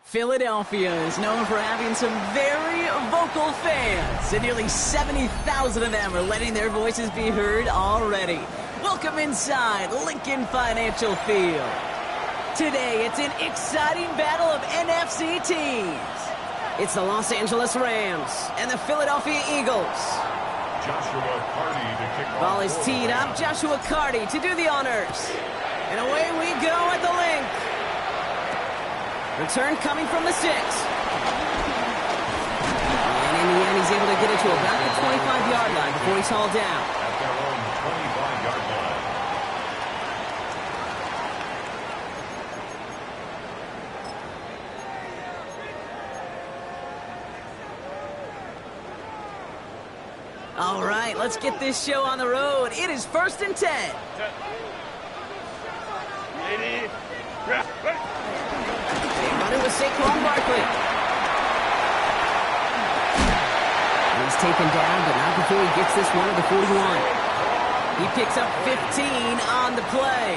Philadelphia is known for having some very vocal fans, and nearly 70,000 of them are letting their voices be heard already. Welcome inside Lincoln Financial Field. Today, it's an exciting battle of NFC teams. It's the Los Angeles Rams and the Philadelphia Eagles. Joshua Carty to kick off. Ball is teed up. Joshua Carty to do the honors. And away we go at the link. Return coming from the 6. And in the end, he's able to get it to about the 25-yard line before he's hauled down. At their own 25-yard line. All right, let's get this show on the road. It is 1st and 10. Running with Saquon Barkley. He's taken down, but not before he gets this one at the 41. He picks up 15 on the play.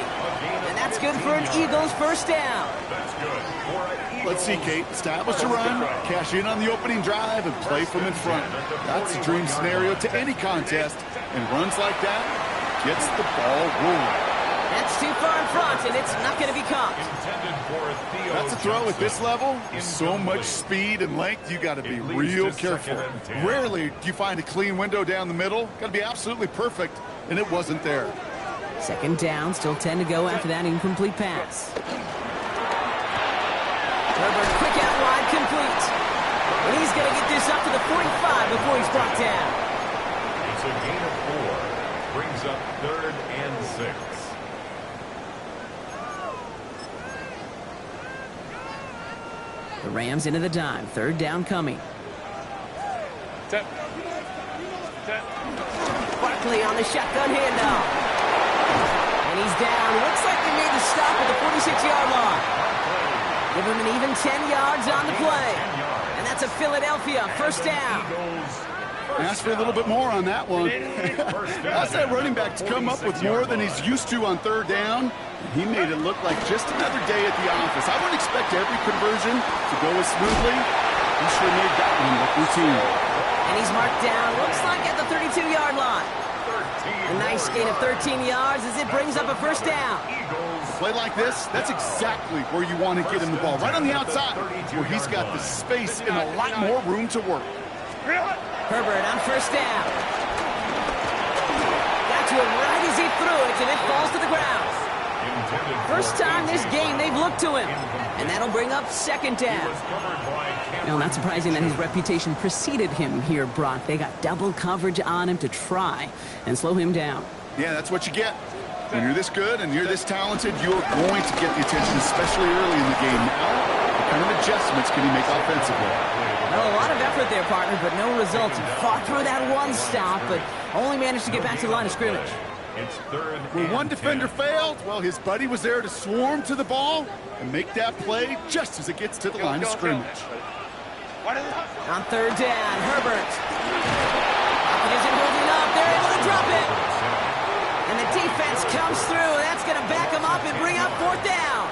And that's good for an Eagles first down. That's good. Let's see, Kate. Establish a run, cash in on the opening drive, and play from in front. That's a dream scenario to any contest. And runs like that gets the ball rolling. That's too far in front, and it's not going to be caught. That's a throw at this level. With so much speed and length, you got to be real careful. Rarely do you find a clean window down the middle. Got to be absolutely perfect, and it wasn't there. Second down, still 10 to go after that incomplete pass. Herbert, quick out wide, complete. And he's going to get this up to the 45 before he's brought down. It's a gain of 4. Brings up 3rd and 6. The Rams into the dime. 3rd down coming. Barkley on the shotgun handoff. And he's down. Looks like they made the stop at the 46-yard line. Give him an even 10 yards on the play. And that's a Philadelphia first down. Ask for a little bit more on that one. Ask that running back to come up with more than he's used to on 3rd down. He made it look like just another day at the office. I wouldn't expect every conversion to go as smoothly. He sure made that one look routine. And he's marked down, looks like at the 32-yard line. A nice gain of 13 yards as it brings up a first down. A play like this, that's exactly where you want to get him the ball. Right on the outside, where he's got the space and a lot more room to work. Herbert on first down. Got to him right as he threw it, and it falls to the ground. First time this game they've looked to him. And that'll bring up 2nd down. Now, not surprising that his reputation preceded him here, Brock. They got double coverage on him to try and slow him down. Yeah, that's what you get. When you're this good and you're this talented, you're going to get the attention, especially early in the game. Now, what kind of adjustments can he make offensively? Well, a lot of effort there, partner, but no results. He fought through that one stop, but only managed to get back to the line of scrimmage. It's 3rd Where and one defender 10. failed, well, his buddy was there to swarm to the ball and make that play just as it gets to the line of scrimmage. On 3rd down, Herbert. He isn't holding up. They're able to drop it. And the defense comes through. That's going to back him up and bring up 4th down.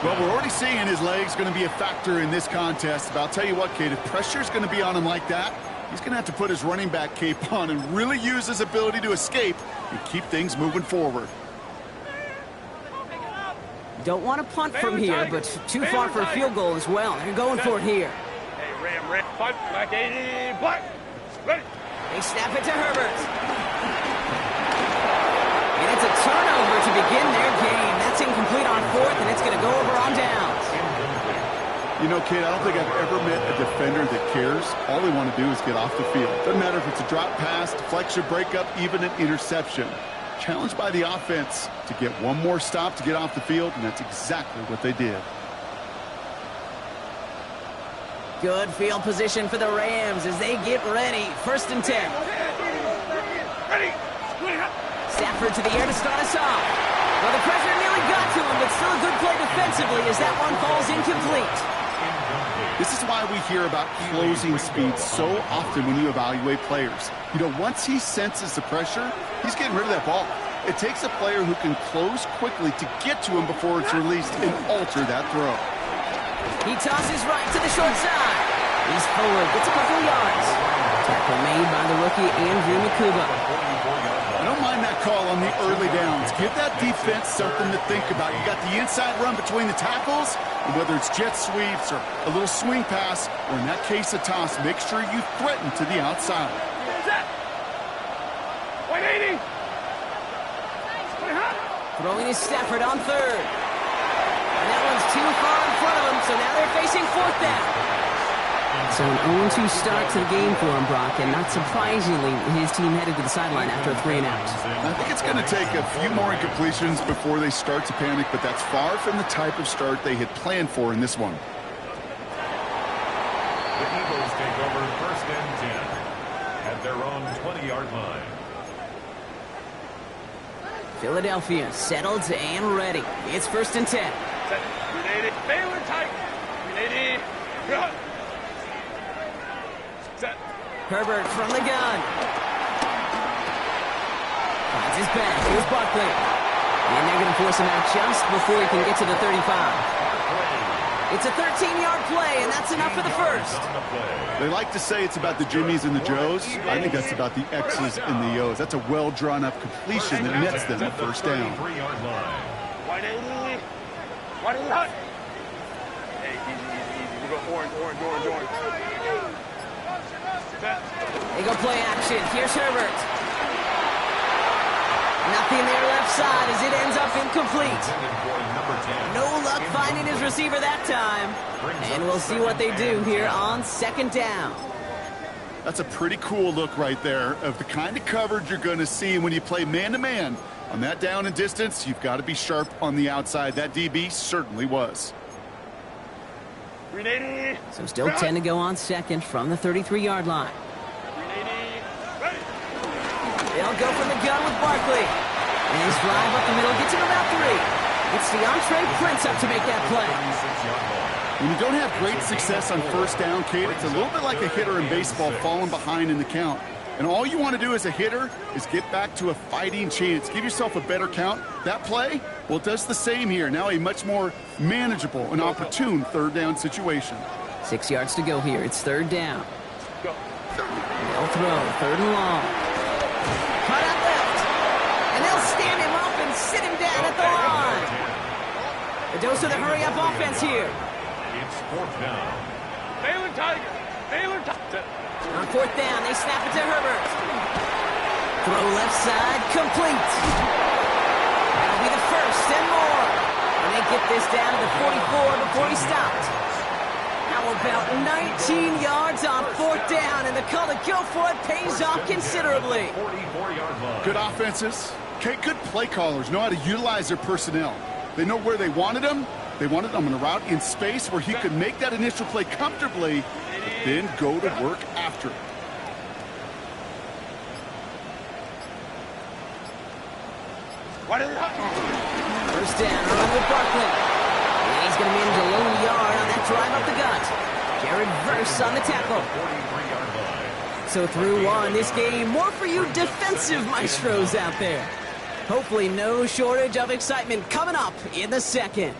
Well, we're already seeing his legs going to be a factor in this contest. But I'll tell you what, Kate, if pressure's going to be on him like that, he's going to have to put his running back cape on and really use his ability to escape and keep things moving forward. Don't want to punt from here, but too far for a field goal as well. They're going for it here. Hey, Ram, fight, black 80, black, ready. They snap it to Herbert. And it's a turnover to begin their game. That's incomplete on 4th, and it's going to go over on downs. You know, Kate, I don't think I've ever met a defender that cares. All they want to do is get off the field. Doesn't matter if it's a drop pass, deflection, breakup, even an interception. Challenged by the offense to get one more stop to get off the field, and that's exactly what they did. Good field position for the Rams as they get ready. 1st and 10. Ready. Stafford to the air to start us off. Well, the pressure nearly got to him, but still a good play defensively as that one falls incomplete. This is why we hear about closing speed so often when you evaluate players. You know, once he senses the pressure, he's getting rid of that ball. It takes a player who can close quickly to get to him before it's released and alter that throw. He tosses right to the short side. He's forward, gets a couple of yards. Tackle made by the rookie Andrew Makuba. I don't mind that call on the early downs. Give that defense something to think about. You got the inside run between the tackles, and whether it's jet sweeps or a little swing pass, or in that case a toss, make sure you threaten to the outside. 180. Throwing is Stafford on third. And that one's too far in front of him, so now they're facing fourth down. So an 0-2 start to the game for him, Brock, and not surprisingly, his team headed to the sideline after a 3-and-out. I think it's going to take a few more incompletions before they start to panic, but that's far from the type of start they had planned for in this one. The Eagles take over first and 10 at their own 20-yard line. Philadelphia settled and ready. It's first and 10. Baylor tight. Set. Herbert from the gun. Finds his back. Here's Barkley. And they're going to force him out just before he can get to the 35. It's a 13-yard play, and that's enough for the first. They like to say it's about the Jimmies and the Joes. I think that's about the X's and the O's. That's a well-drawn-up completion that nets them a first down. 180. 180. Hey, easy. We go orange. They go play action. Here's Herbert. Nothing there left side as it ends up incomplete. No luck finding his receiver that time. And we'll see what they do here on second down. That's a pretty cool look right there of the kind of coverage you're going to see when you play man-to-man. On that down and distance, you've got to be sharp on the outside. That DB certainly was. So still 10 to go on second from the 33-yard line. They'll go from the gun with Barkley. And his drive up the middle gets him about 3. It's DeAndre Prince up to make that play. When you don't have great success on first down, Kate, it's a little bit like a hitter in baseball falling behind in the count. And all you want to do as a hitter is get back to a fighting chance. Give yourself a better count. That play, well, it does the same here. Now a much more manageable and opportune third down situation. 6 yards to go here. It's third down. They'll throw. Third and long. Cut out left. And they'll stand him up and sit him down at the line. A dose of the hurry-up offense here. It's fourth down. Baylor Tiger. On fourth down, they snap it to Herbert. Throw left side, complete. That'll be the first and more. And they get this down to the 44 before he stopped. How about 19 yards on fourth down, and the call to go for it pays off considerably. 44-yard line. Good offenses. Okay, good play callers know how to utilize their personnel. They know where they wanted them. They wanted them on a route in space where he could make that initial play comfortably, but then go to work after it. First down, run with Barkley. And he's going to manage a lone yard on that drive up the gut. Jared Verse on the tackle. So through one, this game, more for you defensive maestros out there. Hopefully no shortage of excitement coming up in the second.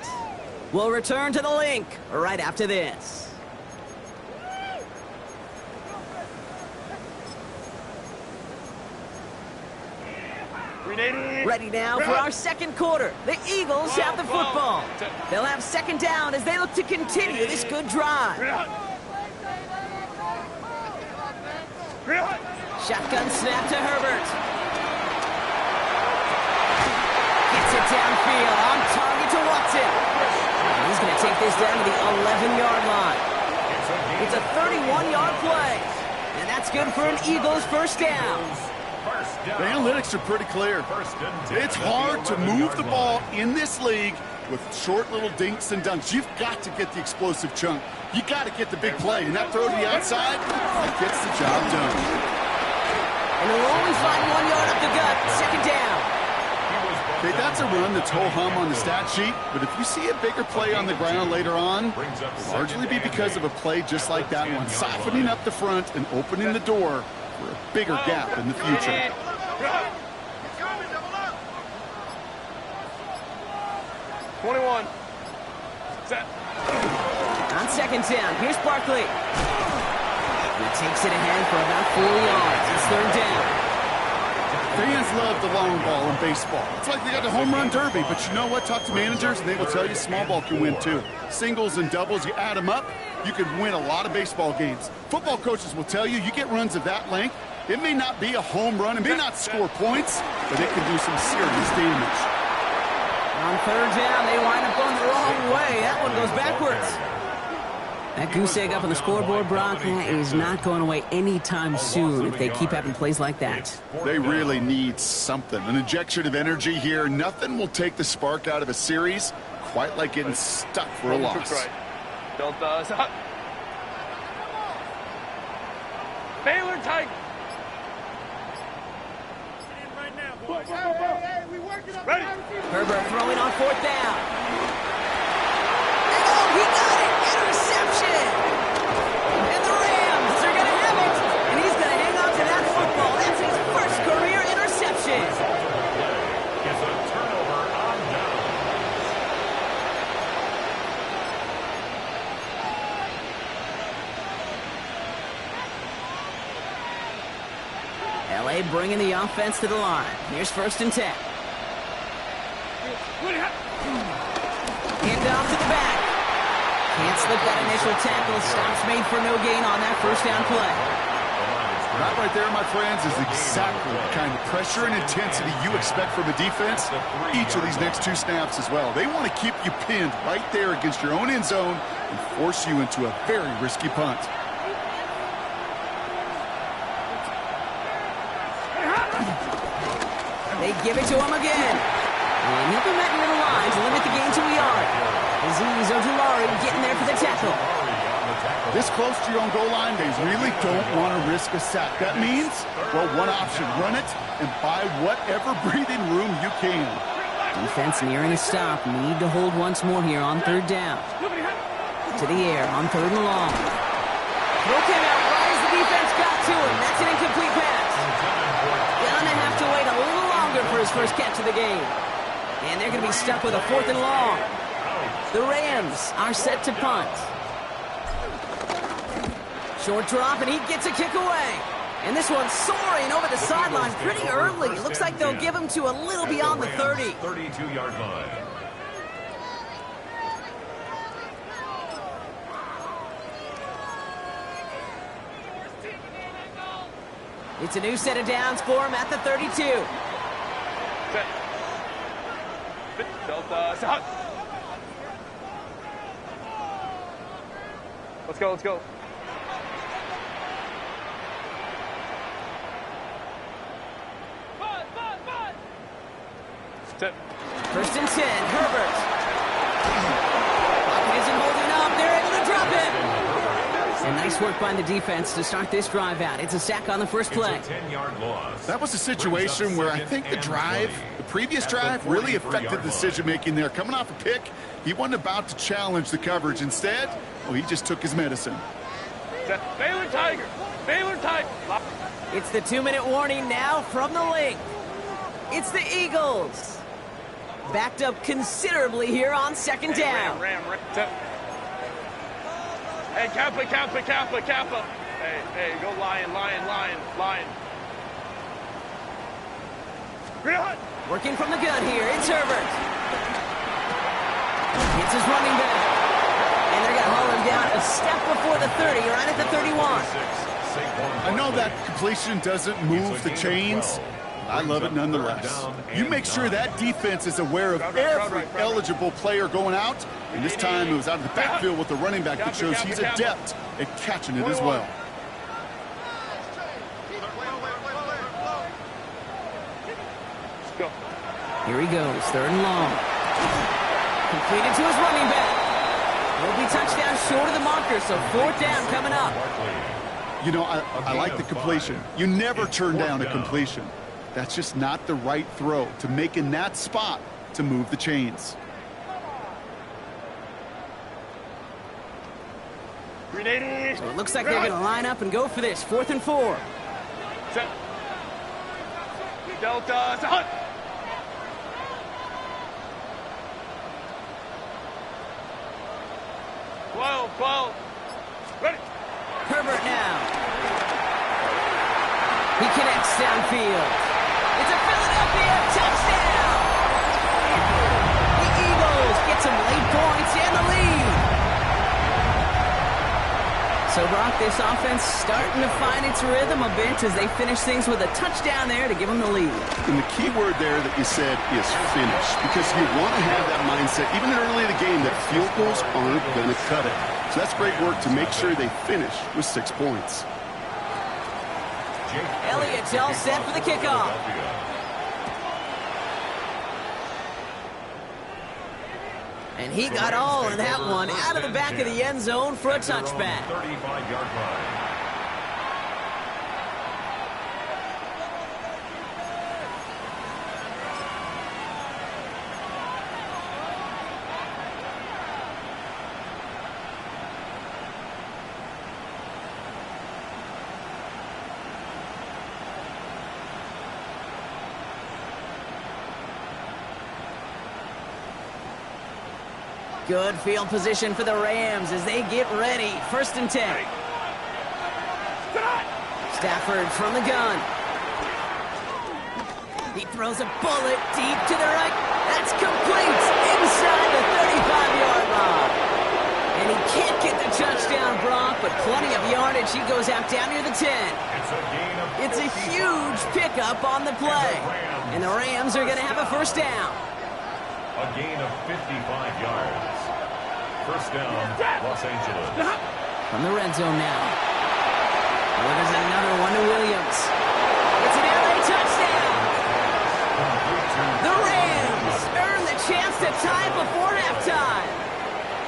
We'll return to the link right after this. Ready now for our second quarter. The Eagles have the football. They'll have second down as they look to continue this good drive. Shotgun snap to Herbert. Gets it downfield, on target to Watson. And he's going to take this down to the 11-yard line. It's a 31-yard play. And that's good for an Eagles first down. The analytics are pretty clear. It's hard to move the ball in this league with short little dinks and dunks. You've got to get the explosive chunk. You got to get the big play. And that throw to the outside gets the job done. And they'll only find 1 yard up the gut. Second down. Okay, that's a run that's ho-hum on the stat sheet, but if you see a bigger play on the ground later on, it'll largely be because of a play just like that one, softening up the front and opening the door for a bigger gap in the future. 21. Set. On second down, here's Barkley. He takes it ahead for about 4 yards. It's third down. Fans love the long ball in baseball. It's like they got the home run derby, but you know what? Talk to managers, and they will tell you small ball can win too. Singles and doubles, you add them up, you can win a lot of baseball games. Football coaches will tell you get runs of that length. It may not be a home run, it may not score points, but it can do some serious damage. On third down, they line up going the wrong way. That one goes backwards. That goose egg up on the scoreboard, Brock, that is not going away anytime soon if they keep having plays like that. They really need something. An injection of energy here. Nothing will take the spark out of a series quite like getting stuck for a loss. Baylor Tiger. Ready. Herbert throwing on fourth down. Oh, he got it! Interception! And the Rams are going to have it! And he's going to hang on to that football. That's his first career interception. It's a turnover on down. LA bringing the offense to the line. Here's first and 10. Hand off to the back. Can't slip that initial tackle. Stops made for no gain on that first down play. That right there, my friends, is exactly the kind of pressure and intensity you expect from a defense each of these next 2 snaps as well. They want to keep you pinned right there against your own end zone and force you into a very risky punt. They give it to him again. And he'll come back near the line to limit the gain to a yard. Azeez Ojulari getting there for the tackle. This close to your own goal line, they really don't want to risk a sack. That means, well, one option, run it and buy whatever breathing room you can. Defense nearing a stop. Need to hold once more here on third down. To the air on third and long. Throw came out right as the defense got to him. That's an incomplete pass. Gonna have to wait a little longer for his first catch of the game. And they're going to be stuck with a fourth and long. The Rams are set to punt. Short drop, and he gets a kick away. And this one's soaring over the sideline pretty early. Looks like they'll give him to a little beyond the 30. 32-yard line. It's a new set of downs for him at the 32. Set. Delta. Set. Let's go, let's go. Set. First and 10, Herbert. Clock isn't holding up. They're able to drop it. And nice work by the defense to start this drive out. It's a sack on the first play. It's a 10-yard loss. That was a situation where I think the previous drive, really affected the decision-making there. Coming off a pick, he wasn't about to challenge the coverage. Instead, well, he just took his medicine. Baylor Tiger. Baylor Tiger. It's the 2-minute warning now from the link. It's the Eagles. Backed up considerably here on second down. Ram. Hey, Kappa. Hey, go lion. Working from the gun here, it's Herbert. It's his running back. And they're going to haul him down a step before the 30, right at the 31. I know that completion doesn't move the chains. I love it nonetheless. You make sure that defense is aware of every eligible player going out. And this time it was out of the backfield with the running back that shows he's adept at catching it as well. Here he goes, third and long. Completed to his running back. Will be touchdown short of the marker, so fourth down coming up. You know, I like the completion. You never turn down a completion. That's just not the right throw to make in that spot to move the chains. So it looks like they're going to line up and go for this. 4th and 4. Set. Delta. Set. 12. Ready. Herbert now. He connects downfield. It's a Philadelphia touchdown. The Eagles get some late points and the lead. So, Brock, this offense starting to find its rhythm a bit as they finish things with a touchdown there to give them the lead. And the key word there that you said is finish, because you want to have that mindset, even early in the game, that field goals aren't going to cut it. So that's great work to make sure they finish with 6 points. Elliott's all set for the kickoff. And he got all of that one out of the back of the end zone for a touchback. 35-yard line. Good field position for the Rams as they get ready. 1st and 10. Stafford from the gun. He throws a bullet deep to the right. That's complete inside the 35-yard line. And he can't get the touchdown, Brock, but plenty of yardage. He goes out down near the 10. It's a huge pickup on the play. And the Rams are going to have a 1st down. A gain of 55 yards. 1st down, Los Angeles. From the red zone now. Delivers another one to Williams. It's an LA touchdown. The Rams earn the chance to tie it before halftime.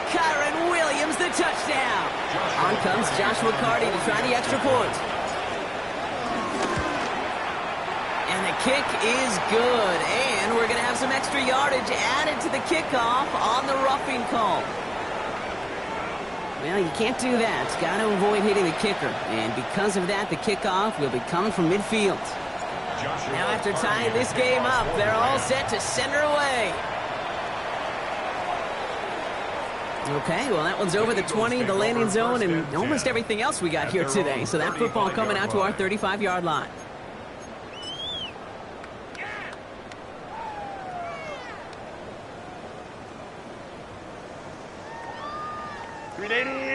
Kyron Williams, the touchdown. On comes Joshua Carty to try the extra point. And the kick is good. And we're going to have some extra yardage added to the kickoff on the roughing call. Well, you can't do that. Got to avoid hitting the kicker. And because of that, the kickoff will be coming from midfield. Now after tying this game up, they're all set to send her away. Okay, well, that one's over the 20, the landing zone, and almost everything else we got here today. So that football coming out to our 35-yard line.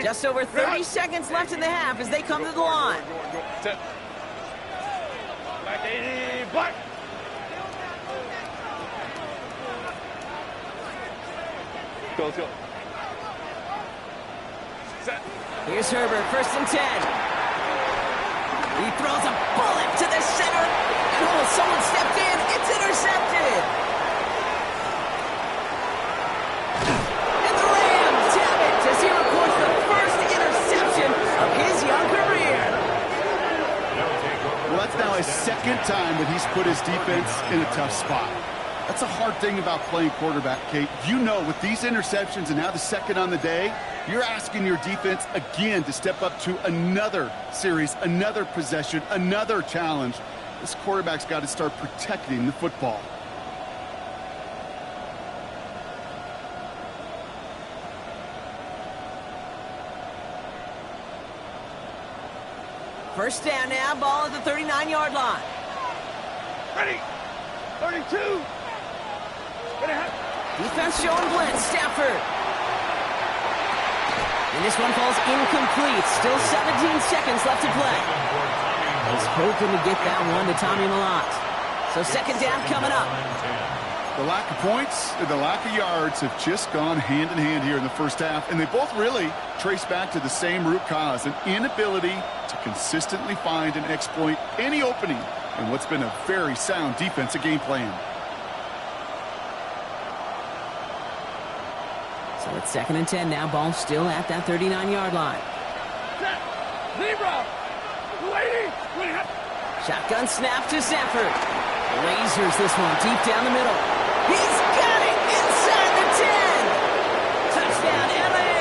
Just over 30 seconds left in the half as they come to the line. Black 80, black. Let's go. Set. Here's Herbert, 1st and 10. He throws a bullet to the center. And oh, someone stepped in. It's intercepted. And the Rams have it as he records the first interception of his young career. Well, that's now his 2nd time that he's put his defense in a tough spot. That's a hard thing about playing quarterback, Kate. You know, with these interceptions and now the 2nd on the day, you're asking your defense again to step up to another series, another possession, another challenge. This quarterback's got to start protecting the football. First down now, ball at the 39-yard line. Ready. 32. Defense showing blitz, Stafford. And this one falls incomplete. Still 17 seconds left to play. He's hoping to get that one to Tommy Malott. So 2nd down coming up. The lack of points and the lack of yards have just gone hand in hand here in the 1st half, and they both really trace back to the same root cause, an inability to consistently find and exploit any opening in what's been a very sound defensive game plan. So it's 2nd and 10 now. Ball still at that 39-yard line. Libra. Lady. Shotgun snap to Stafford. Lasers this one deep down the middle. He's got it inside the 10. Touchdown, LA.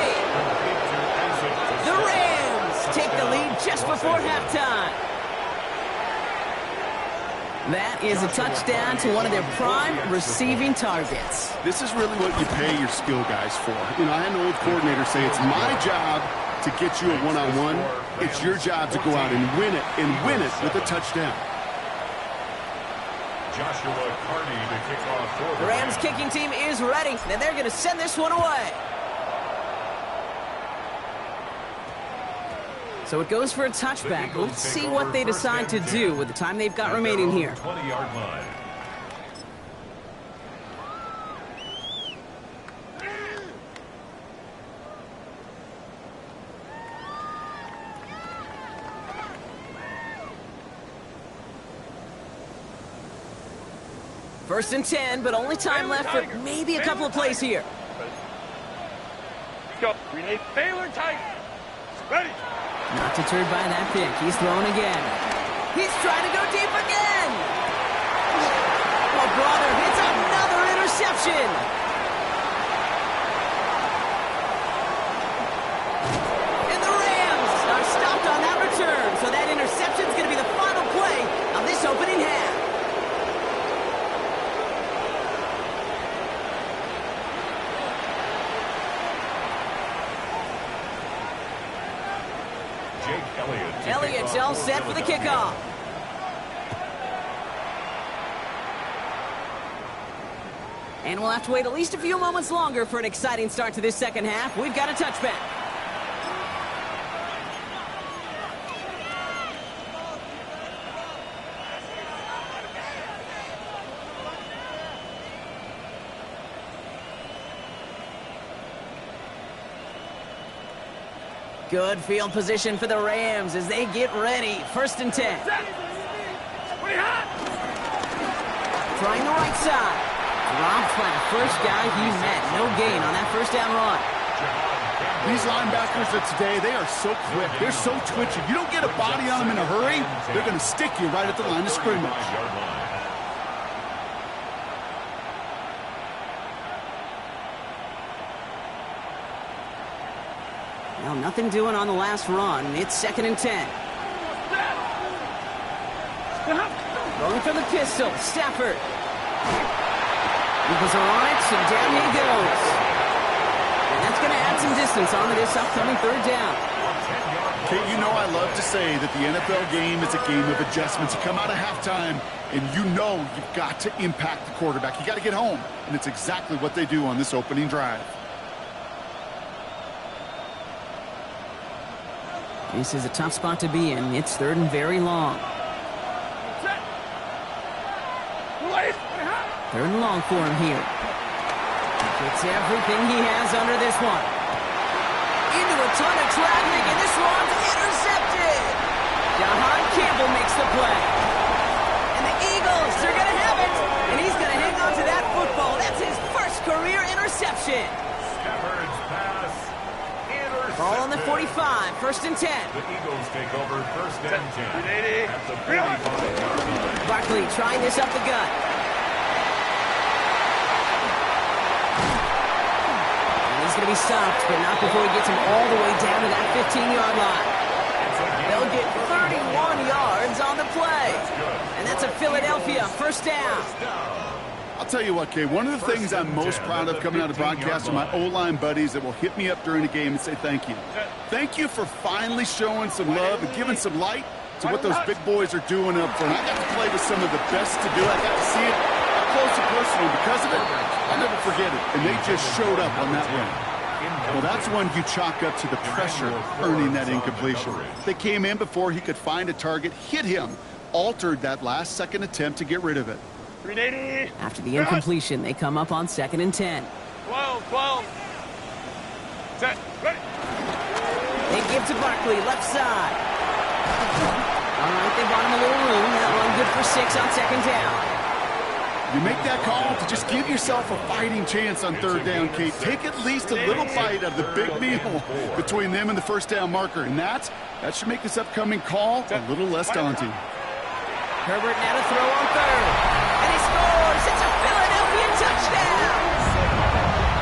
The Rams take the lead just before halftime. That is a touchdown to one of their prime receiving targets. This is really what you pay your skill guys for. You know, I had an old coordinator say it's my job to get you a one-on-one. It's your job to go out and win it with a touchdown. Joshua Carney to kick off for The Rams kicking team is ready, and they're going to send this one away. So it goes for a touchback. Let's see what they decide to do with the time they've got remaining here. 20-yard line. First and 10, but only time left for maybe a couple of plays here. Go. Renee Baylor Tiger. Ready. Not deterred by that pick. He's throwing again. He's trying to go deep again. Oh, brother, it's another interception. And the Rams are stopped on that return. So that interception is going to be the final play of this opening half. Elliott's all set for the kickoff. And we'll have to wait at least a few moments longer for an exciting start to this second half. We've got a touchback. Good field position for the Rams as they get ready. First and 10. Trying the right side. Dropped by the first guy he met. No gain on that first down run. These linebackers of today, they are so quick. They're so twitchy. You don't get a body on them in a hurry, they're going to stick you right at the line of scrimmage. Well, nothing doing on the last run. It's second and 10. Rolling for the pistol. Stafford. Eagles are on it, so down he goes. And that's going to add some distance onto this upcoming third down. Kate, you know I love to say that the NFL game is a game of adjustments. You come out of halftime, and you know you've got to impact the quarterback. You got to get home, and it's exactly what they do on this opening drive. This is a tough spot to be in. It's third and very long. Third and long for him here. Gets everything he has under this one. Into a ton of traffic, and this one's intercepted. Jahan Campbell makes the play. And the Eagles are going to have it. And he's going to hang on to that football. That's his first career interception. Stafford's pass. Ball on the 45, first and 10. The Eagles take over first and 10 at the 45-yard line. Barkley trying this up the gut. And he's going to be stopped, but not before he gets him all the way down to that 15-yard line. They'll get 31 yards on the play. And that's a Philadelphia first down. I'll tell you what, Kay, one of the things I'm most proud of coming out of broadcast are my O-line buddies that will hit me up during the game and say thank you. Thank you for finally showing some love and giving some light to what those big boys are doing up front. I got to play with some of the best to do. I got to see it up close and personal. Because of it, I'll never forget it. And they just showed up on that run. Well, that's one you chalk up to the pressure earning that incompletion. They came in before he could find a target, hit him, altered that last-second attempt to get rid of it. After the incompletion, they come up on second and 10. 12. Set. Ready. They give to Barkley, left side. All right, they bought him a little room. That one good for 6 on second down. You make that call to just give yourself a fighting chance on third down, Kate. Take at least a little bite of the big meal between them and the first down marker. And that should make this upcoming call a little less daunting. Herbert now to throw on third. And he scores. It's a Philadelphia touchdown.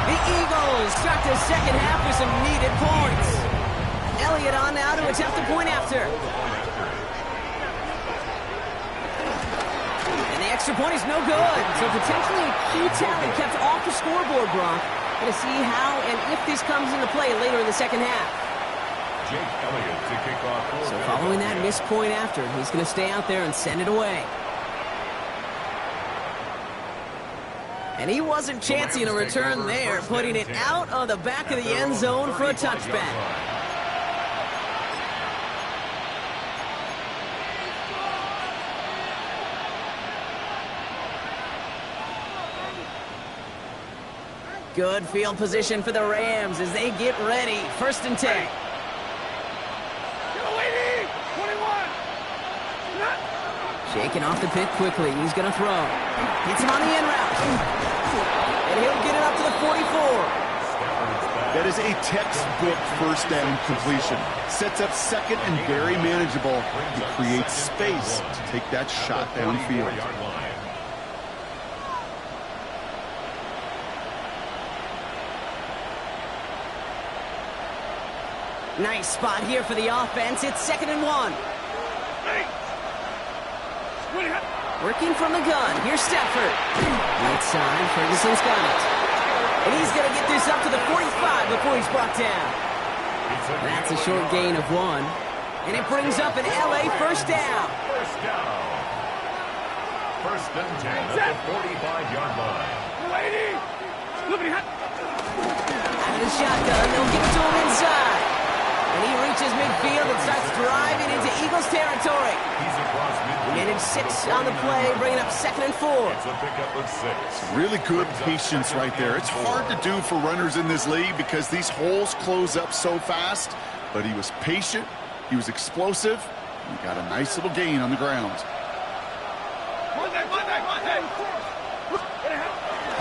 The Eagles start the second half with some needed points. Elliott on now to attempt the point after. extra point is no good. So potentially a key tally kept off the scoreboard, Brock. Going to see how and if this comes into play later in the second half. Jake Elliott to kick off. So following that missed point after, he's going to stay out there and send it away. And he wasn't chancing a return there, putting it out on the back of the end zone for a touchback. Good field position for the Rams as they get ready. 1st and 10. Shaking off the pick quickly. He's going to throw. Gets him on the end route. And he'll get it up to the 44. That is a textbook first down completion. Sets up second and very manageable. He creates space to take that shot downfield. Nice spot here for the offense. It's 2nd and 1. Working from the gun. Here's Stafford. Right side. Ferguson's got it. And he's going to get this up to the 45 before he's brought down. That's a short gain of 1. And it brings up an LA first down. First down. 1st and 10 at the 45-yard line. Out of the shotgun. They'll give it to him inside. And he reaches midfield and starts driving into Eagles territory. He's across midfield. Managed 6 on the play, bringing up 2nd and 4. It's a pickup of 6. Really good patience right there. It's hard to do for runners in this league because these holes close up so fast. But he was patient. He was explosive. He got a nice little gain on the ground.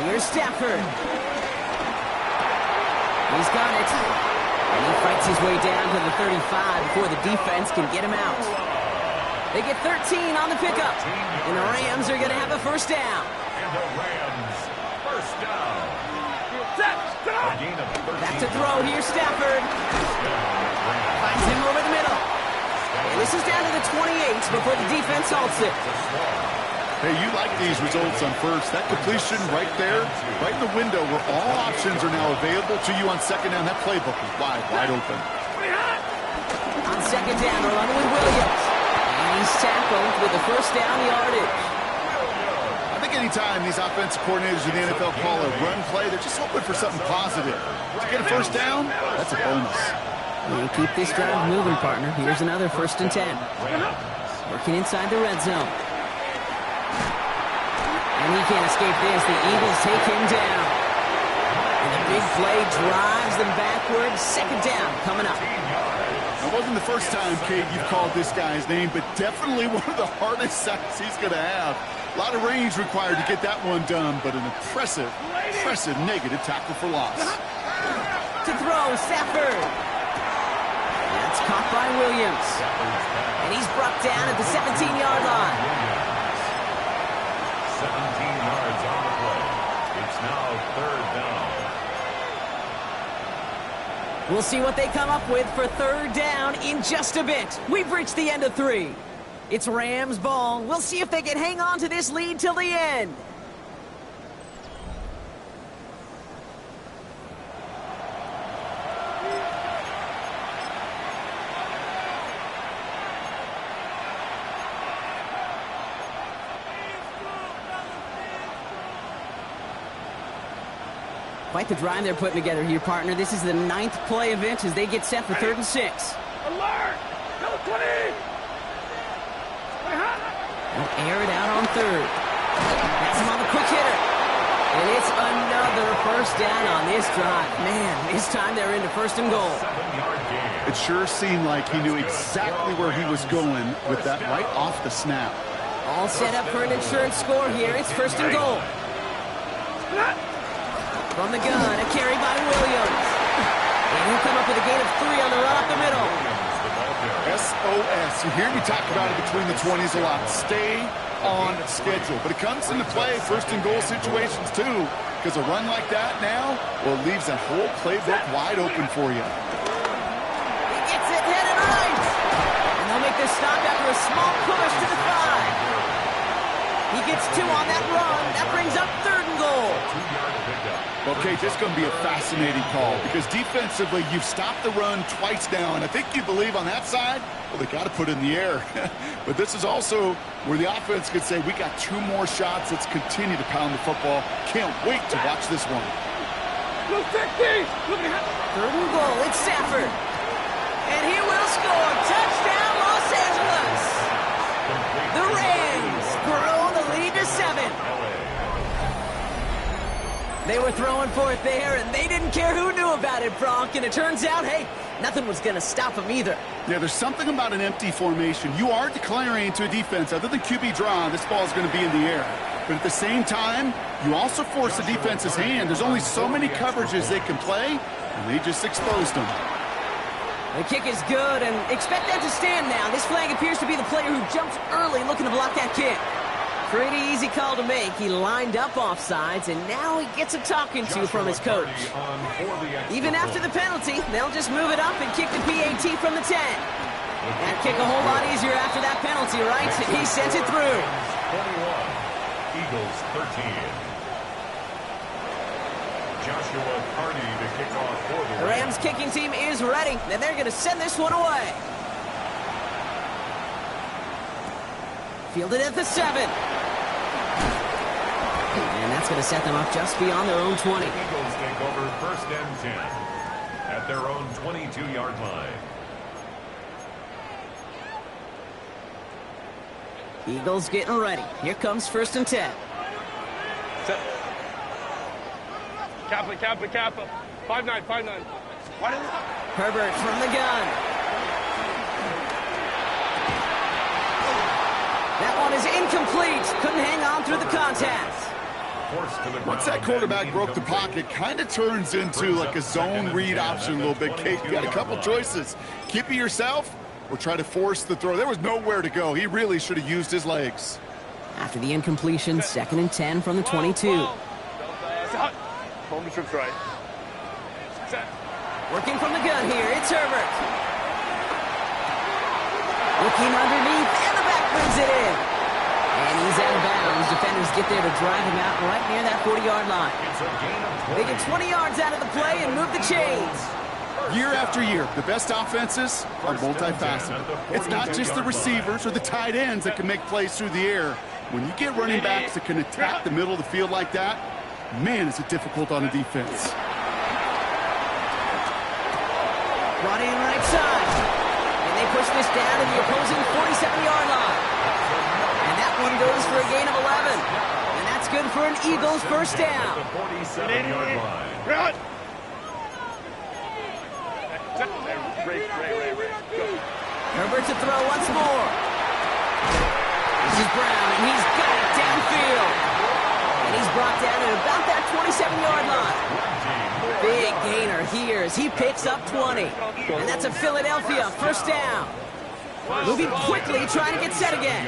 Here's Stafford. He's got it. And he fights his way down to the 35 before the defense can get him out. They get 13 on the pickup. And the Rams are going to have a first down. And the Rams, first down. A gain of 13. Back to throw. Here's Stafford. Finds him over the middle. And this is down to the 28 before the defense halts it. Hey, you like these results on first. That completion right there, right in the window where all options are now available to you on 2nd down. That playbook is wide open. On 2nd down, they're running with Williams. And he's tackled with the first down yardage. I think anytime these offensive coordinators in the NFL call a run play, they're just hoping for something positive. To get a first down, that's a bonus. And keep this drive moving, partner. Here's another 1st and 10. Working inside the red zone. And he can't escape this. The Eagles take him down. And the big play drives them backwards. 2nd down coming up. It wasn't the first time, Kate, you've called this guy's name, but definitely one of the hardest sacks he's going to have. A lot of range required to get that one done, but an impressive negative tackle for loss. To throw, Stafford. That's caught by Williams. And he's brought down at the 17-yard line. 17 yards on the play. It's now 3rd down. We'll see what they come up with for 3rd down in just a bit. We've reached the end of 3. It's Rams ball. We'll see if they can hang on to this lead till the end. Quite the drive they're putting together here, partner. This is the 9th play event as they get set for 3rd and 6. Alert! Go 20! They'll air it out on 3rd. That's him on the quick hitter. And it's another first down on this drive. Man, this time they're into 1st and goal. 7-yard gain. It sure seemed like he knew exactly where he was going with that right off the snap. All set up for an insurance score here. It's 1st and goal. From the gun, a carry by Williams. And he'll come up with a gain of 3 on the run up the middle. SOS. You hear me talk about it between the 20s a lot. Stay on schedule. But it comes into play 1st and goal situations too. Because a run like that now, well, it leaves that whole playbook wide open for you. He gets it headed right. And they'll make this stop after a small push to the 5. He gets 2 on that run. That brings up 3rd and goal. Okay, this is going to be a fascinating call because defensively, you've stopped the run twice now, and I think you believe on that side, well, they got to put it in the air. But this is also where the offense could say, we got 2 more shots. Let's continue to pound the football. Can't wait to watch this one. 3rd and goal. It's Stafford. And he will score. Touchdown, Los Angeles. The Rams grow the lead to 7. They were throwing for it there, and they didn't care who knew about it, Brock. And it turns out, hey, nothing was going to stop them either. Yeah, there's something about an empty formation. You are declaring to a defense, other than QB draw, this ball is going to be in the air. But at the same time, you also force the defense's hand. There's only so many coverages they can play, and they just exposed them. The kick is good, and expect that to stand now. This flag appears to be the player who jumps early looking to block that kick. Pretty easy call to make. He lined up offsides, and now he gets a talking to from his coach. Even after the penalty, they'll just move it up and kick the PAT from the 10. That kick a whole lot easier after that penalty, right? He sent it through. 21, Eagles 13. Joshua Carney to kick off for the Rams kicking team is ready, and they're going to send this one away. Fielded at the 7. And that's going to set them up just beyond their own 20. The Eagles take over 1st and 10 at their own 22-yard line. Eagles getting ready. Here comes 1st and 10. Set. Kappa. 5-9. Herbert from the gun. That one is incomplete. Couldn't hang on through the contact. Once that quarterback broke the pocket, kind of turns into like a zone read option a little bit. Kate, you got a couple choices. Keep it yourself or try to force the throw. There was nowhere to go. He really should have used his legs. After the incompletion, 2nd and 10 from the 22. Home trips right. Working from the gun here, it's Herbert. Looking underneath, and the back brings it in. And he's out of bounds. Defenders get there to drive him out right near that 40-yard line. They get 20 yards out of the play and move the chains. Year after year, the best offenses are multifaceted. It's not just the receivers or the tight ends that can make plays through the air. When you get running backs that can attack the middle of the field like that, man, is it difficult on a defense. Brought in right side. And they push this down to the opposing 47-yard line. And that one goes for a gain of 11. And that's good for an Eagles 1st down. 47-yard line. Run! Herbert to throw once more. This is Brown, and he's got it downfield. And he's brought down at about that 27-yard line. Big gainer here as he picks up 20. And that's a Philadelphia 1st down. Moving quickly, trying to get set again.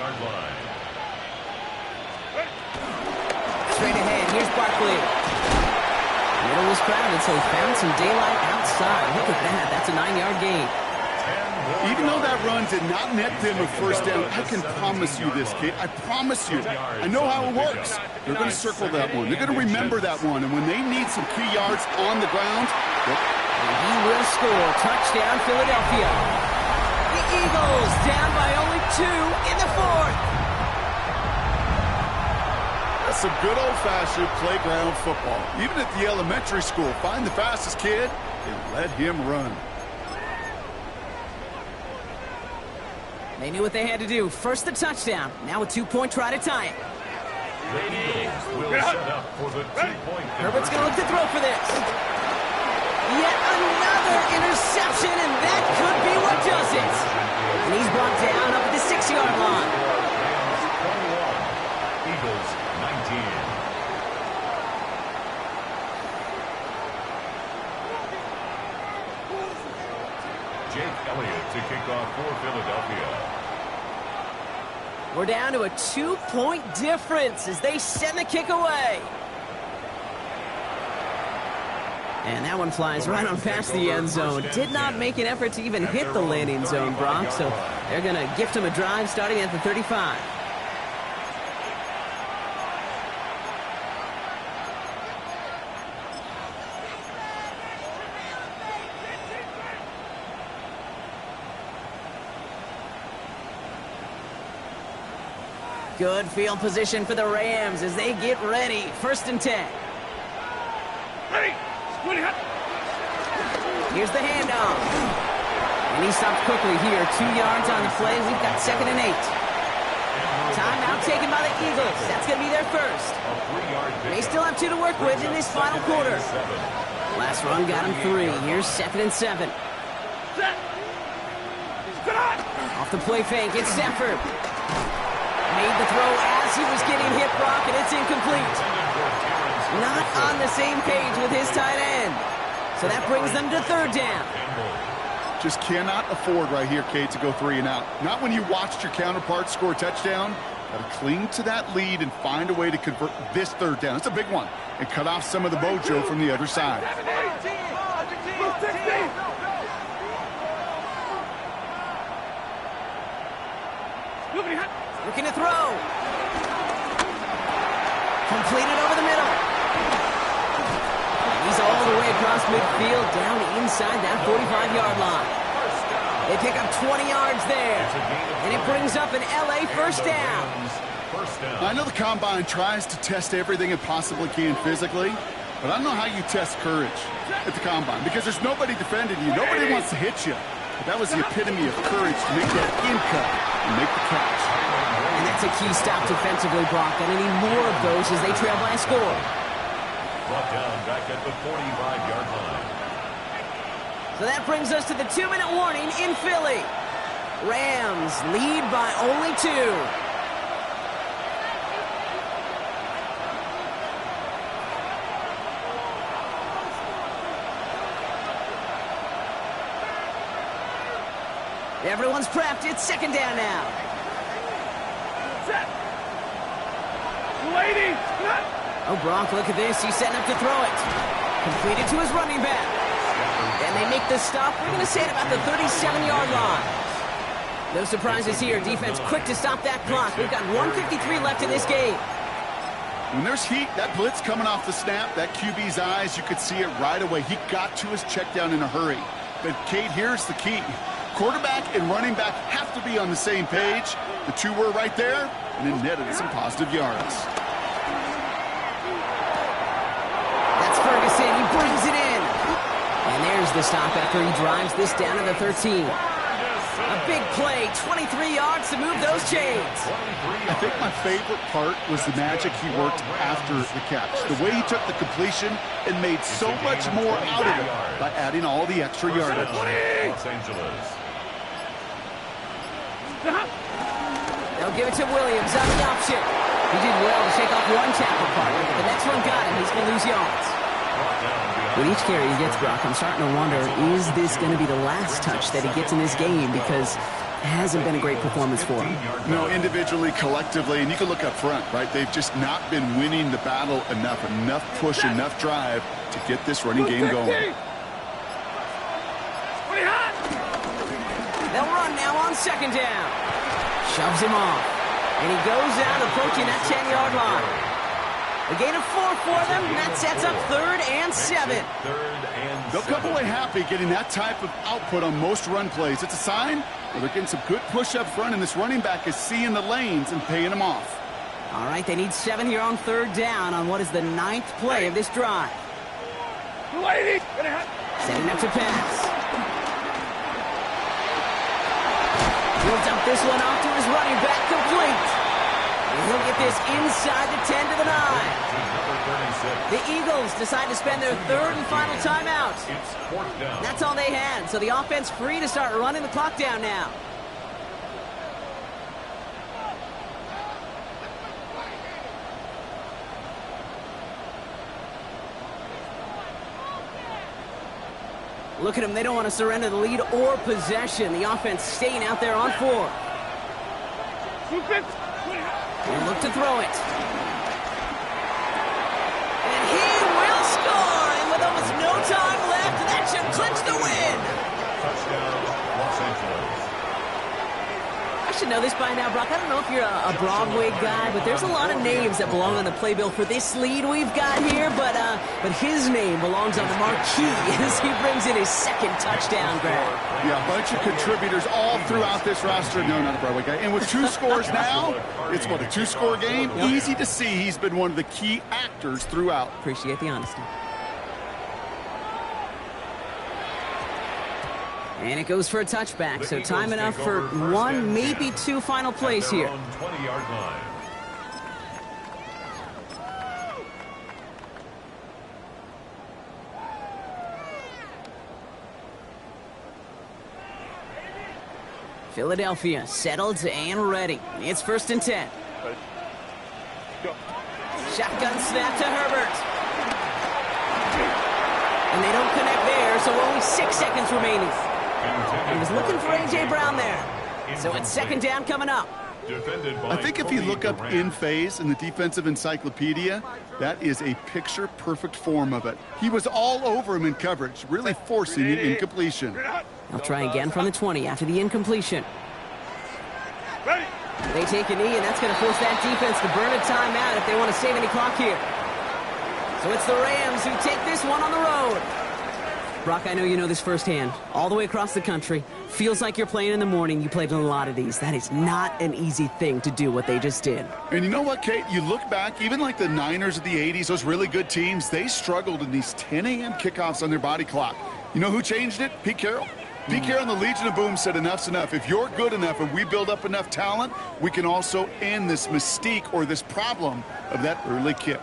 Straight ahead, here's Barkley. Middle was crowded, so he found some daylight outside. Look at that, that's a 9-yard gain. Even though that run did not net them a 1st down, I can promise you this, kid. I promise you. I know how it works. They're going to circle that one. They're going to remember that one. And when they need some key yards on the ground, and he will score. Touchdown, Philadelphia. The Eagles down by only 2 in the 4th. That's some good old-fashioned playground football. Even at the elementary school, find the fastest kid and let him run. They knew what they had to do. First the touchdown. Now a 2-point try to tie it. The Eagles will set up for the 2-point. Herbert's going to look to throw for this. Yet another interception, and that could be what does it. And he's brought down up at the 6-yard line. 21, Eagles 19. Jake Elliott to kick off for Philadelphia. We're down to a 2-point difference as they send the kick away. And that one flies right on past the end zone. Did not make an effort to even hit the landing zone, Brock. So they're going to gift him a drive starting at the 35. Good field position for the Rams as they get ready. 1st and 10. Ready. Here's the handoff. And he stops quickly here. 2 yards on the play. We've got 2nd and 8. Timeout taken by the Eagles. That's going to be their first. They still have 2 to work with in this final quarter. Last run got him 3. Here's 2nd and 7. Off the play fake, it's Stafford. Made the throw as he was getting hit, Brock, and it's incomplete. Not on the same page with his tight end. So that brings them to 3rd down. Just cannot afford right here, Kate, to go 3 and out. Not when you watched your counterpart score a touchdown. Got to cling to that lead and find a way to convert this 3rd down. It's a big one. And cut off some of the mojo from the other side. Looking to throw. Completed over the middle. He's all the way across midfield, down inside that 45-yard line. They pick up 20 yards there. And it brings up an LA first down. I know the Combine tries to test everything it possibly can physically, but I don't know how you test courage at the Combine because there's nobody defending you. Nobody wants to hit you. But that was the epitome of courage to make that in-cut and make the catch. And that's a key stop defensively, Brock. Gonna need more of those as they trail by a score. Brought down back at the 45-yard line. So that brings us to the 2-minute warning in Philly. Rams lead by only 2. Everyone's prepped. It's 2nd down now. Set. Lady. Oh, Brock, look at this. He's setting up to throw it. Completed to his running back. And they make the stop. We're going to say it about the 37-yard line. No surprises here. Defense quick to stop that clock. We've got 1:53 left in this game. When there's heat, that blitz coming off the snap, that QB's eyes, you could see it right away. He got to his check down in a hurry. But, Kate, here's the key. Quarterback and running back have to be on the same page. The 2 were right there, and it netted some positive yards. That's Ferguson. He brings it in. And there's the stop after he drives this down to the 13. A big play, 23 yards to move those chains. I think my favorite part was the magic he worked after the catch. The way he took the completion and made so much more out of it by adding all the extra yardage. Los Angeles. They'll give it to Williams on the option. He did well to shake off one tackle partner, but the next one got him. He's going to lose yards. With each carry he gets, Brock, I'm starting to wonder, is this going to be the last touch that he gets in this game? Because it hasn't been a great performance for him. No, individually, collectively, and you can look up front, right? They've just not been winning the battle enough push, enough drive to get this running game going. They'll run now on 2nd down. Shoves him off. And he goes out approaching that 10-yard line. A gain of 4 for them, and that sets up 3rd and 7. They'll come away happy getting that type of output on most run plays. It's a sign where they're getting some good push up front, and this running back is seeing the lanes and paying them off. All right, they need 7 here on 3rd down on what is the 9th play of this drive. Setting up to pass. He'll dump this one off to his running back, complete. And he'll get this inside the 10 to the 9. The Eagles decide to spend their 3rd and final timeout. That's all they had, so the offense free to start running the clock down now. Look at them. They don't want to surrender the lead or possession. The offense staying out there on 4. They look to throw it. And he will score. And with almost no time left, that should clinch the win. Touchdown, Los Angeles. I should know this by now, Brock. I don't know if you're a Broadway guy, but there's a lot of names that belong on the playbill for this lead we've got here. But his name belongs on the marquee as he brings in his second touchdown grab. Yeah, a bunch of contributors all throughout this roster. No, not a Broadway guy. And with 2 scores now, it's what, a 2-score game? Yep. Easy to see he's been one of the key actors throughout. Appreciate the honesty. And it goes for a touchback, so time enough for 1, maybe 2 final plays here. 20-yard line. Philadelphia settled and ready. It's 1st and 10. Shotgun snap to Herbert. And they don't connect there, so only 6 seconds remaining. He was looking for A.J. Brown there. So it's 2nd down coming up. I think if you look up in phase in the defensive encyclopedia, that is a picture-perfect form of it. He was all over him in coverage, really forcing the incompletion. They'll try again from the 20 after the incompletion. They take a knee, and that's going to force that defense to burn a timeout if they want to save any clock here. So it's the Rams who take this one on the road. Brock, I know you know this firsthand. All the way across the country. Feels like you're playing in the morning. You played in a lot of these. That is not an easy thing to do what they just did. And you know what, Kate? You look back, even like the Niners of the 80s, those really good teams, they struggled in these 10 a.m. kickoffs on their body clock. You know who changed it? Pete Carroll. Pete Carroll and the Legion of Boom said enough's enough. If you're good enough and we build up enough talent, we can also end this mystique or this problem of that early kick.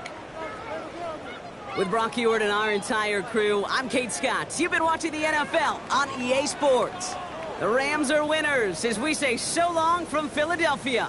With Brock Ewart and our entire crew, I'm Kate Scott. You've been watching the NFL on EA Sports. The Rams are winners as we say so long from Philadelphia.